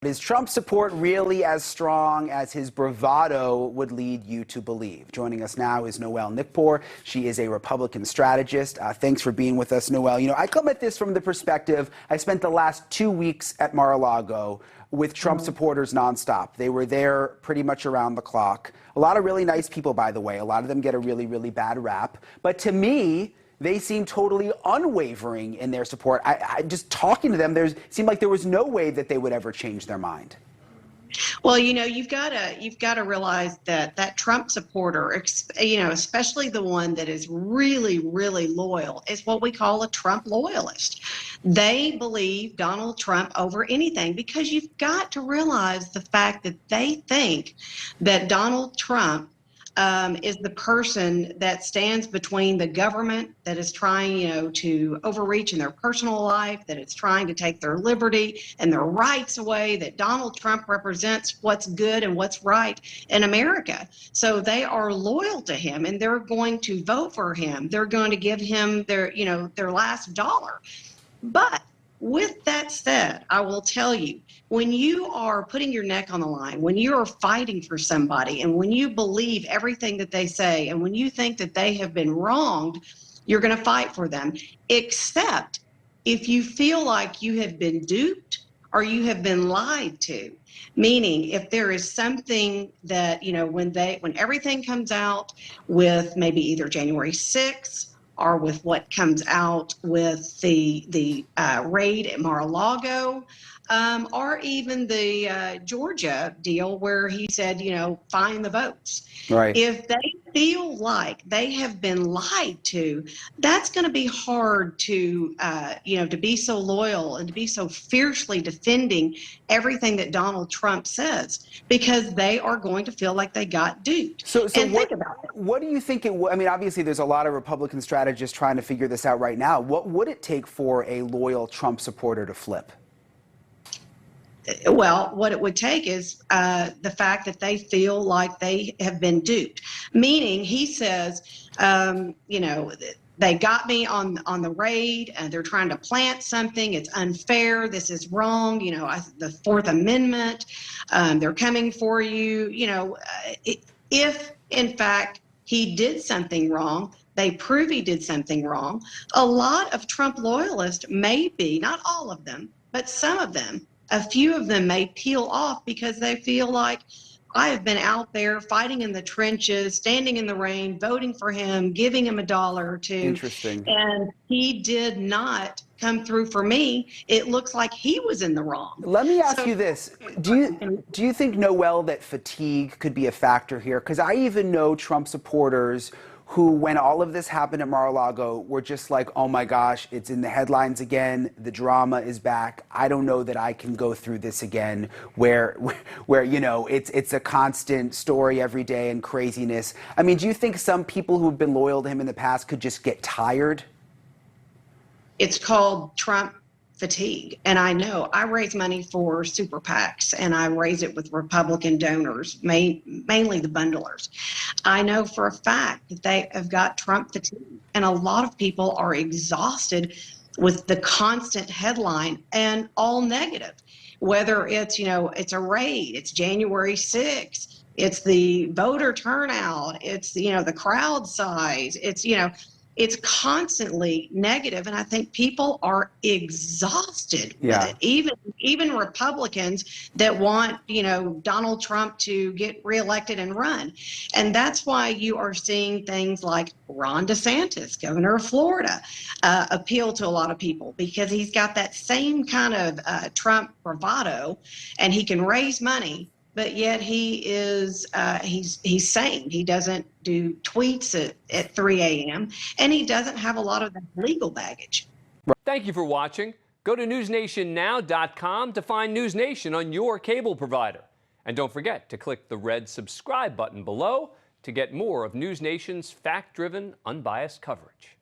Is Trump's support really as strong as his bravado would lead you to believe? Joining us now is Noelle Nikpour. She is a Republican strategist. Thanks for being with us, Noelle. You know, I come at this from the perspective, I spent the last 2 weeks at Mar-a-Lago with Trump supporters nonstop. They were there pretty much around the clock. A lot of really nice people, by the way. A lot of them get a really, really bad rap. But to me, they seem totally unwavering in their support. I just talking to them, it seemed like there was no way that they would ever change their mind. Well, you know, you've got to realize that Trump supporter, you know, especially the one that is really, really loyal, is what we call a Trump loyalist. They believe Donald Trump over anything because you've got to realize the fact that they think that Donald Trump is the person that stands between the government that is trying, you know, to overreach in their personal life, that it's trying to take their liberty and their rights away, that Donald Trump represents what's good and what's right in America. So they are loyal to him and they're going to vote for him. They're going to give him their, you know, their last dollar. But with that said, I will tell you, when you are putting your neck on the line, when you are fighting for somebody, and when you believe everything that they say, and when you think that they have been wronged, you're going to fight for them, except if you feel like you have been duped or you have been lied to. Meaning, if there is something that, you know, when everything comes out with maybe either January 6th, or with what comes out with the raid at Mar-a-Lago, or even the Georgia deal where he said, you know, find the votes. Right. If they feel like they have been lied to, that's going to be hard to, you know, to be so loyal and to be so fiercely defending everything that Donald Trump says, because they are going to feel like they got duped. So think about it. What do you think I mean, obviously there's a lot of Republican strategists trying to figure this out right now. What would it take for a loyal Trump supporter to flip? Well, what it would take is the fact that they feel like they have been duped. Meaning, he says, you know, they got me on the raid, and they're trying to plant something. It's unfair. This is wrong. You know, the Fourth Amendment. They're coming for you. You know, if in fact he did something wrong, they prove he did something wrong. A lot of Trump loyalists may be, not all of them, but some of them. A few of them may peel off because they feel like, I have been out there fighting in the trenches, standing in the rain, voting for him, giving him $1 or $2. Interesting. And he did not come through for me. It looks like he was in the wrong. Let me ask you this. Do you think, Noelle, that fatigue could be a factor here? Because I even know Trump supporters who, when all of this happened at Mar-a-Lago, were just like, oh my gosh, it's in the headlines again, the drama is back, I don't know that I can go through this again, where you know, it's a constant story every day and craziness. I mean, do you think some people who've been loyal to him in the past could just get tired? It's called Trump fatigue. And I know I raise money for super PACs, and I raise it with Republican donors, mainly the bundlers. I know for a fact that they have got Trump fatigue, and a lot of people are exhausted with the constant headline and all negative, whether it's, you know, it's a raid, it's January 6th, it's the voter turnout, it's, you know, the crowd size, it's, you know, it's constantly negative, and I think people are exhausted with it. Even Republicans that want, you know, Donald Trump to get reelected and run. And that's why you are seeing things like Ron DeSantis, governor of Florida, appeal to a lot of people because he's got that same kind of Trump bravado, and he can raise money. But yet he is, he's sane. He doesn't do tweets at 3 a.m. and he doesn't have a lot of that legal baggage. Thank you for watching. Go to newsnationnow.com to find NewsNation on your cable provider. And don't forget to click the red subscribe button below to get more of NewsNation's fact-driven, unbiased coverage.